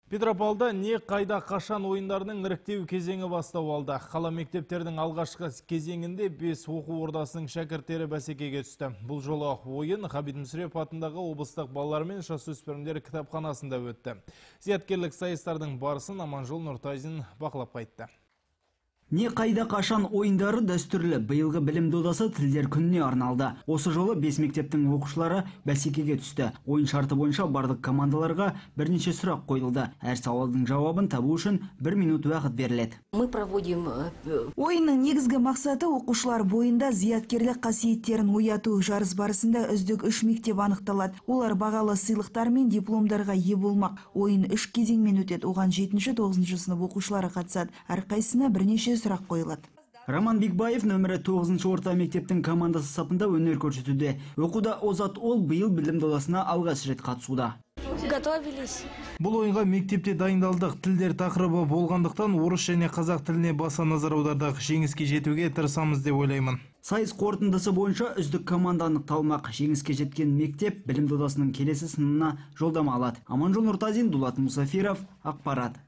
Петропавлда не қайда қашан ойындарының іріктеу кезеңі бастау алды. Қала мектептердің алғашқы кезеңінде 5 оқу ордасының шәкірттері бәсекеге түсті. Бұл жолы ойын Ғабит Мүсірепов атындағы облыстық балалар мен жасөспірімдер кітапханасында өтті. Зияткерлік сайыстардың барысын Аманжол Нұртазин бақылап қайтты. Не қайда қашан ойындары дәстүрлі биылғы білім додасы тілдер күніне арналды. Осы жолы 5 мектептің оқушылары бәсекеге түсті. Ойын шарты бойынша барлық командаларға бірнеше сұрақ қойылды. Әр сауалдың жауабын табу үшін 1 минут уақыт беріледі. Мы проводим ойынның негізгі мақсаты оқушылар бойында зияткерлік қасиеттерін ояту. Жарыс барысында үздік 3 мектеп анықталады. Олар бағалы сыйлықтар мен дипломдарға ие болмақ. Ойын 3 кезеңмен өтеді. Оған 7-9 сынып оқушылары қатысады. Әрқайсысына бірнеше сұрақ қойылады. Роман Бекбаев нөмірі 9 орта мектептің командасы сапында өнер көрсетуде. Оқуда озат ол биыл білім додасына алғаш рет қатысуда. Готовились. Бұл ойынға мектепте дайындалдық. Тілдер тақырыбы болғандықтан орыс және қазақ тіліне баса назар аудардық. Жеңіске жетуге тырысамыз деп ойлаймын. Сайыс қорытындысы бойынша үздік команда анықталмақ. Жеңіске жеткен мектеп білім додасының келесі сынына жолдама алады. Аманжол Нұртазин, Дулат Мұсафиров, Ақпарат.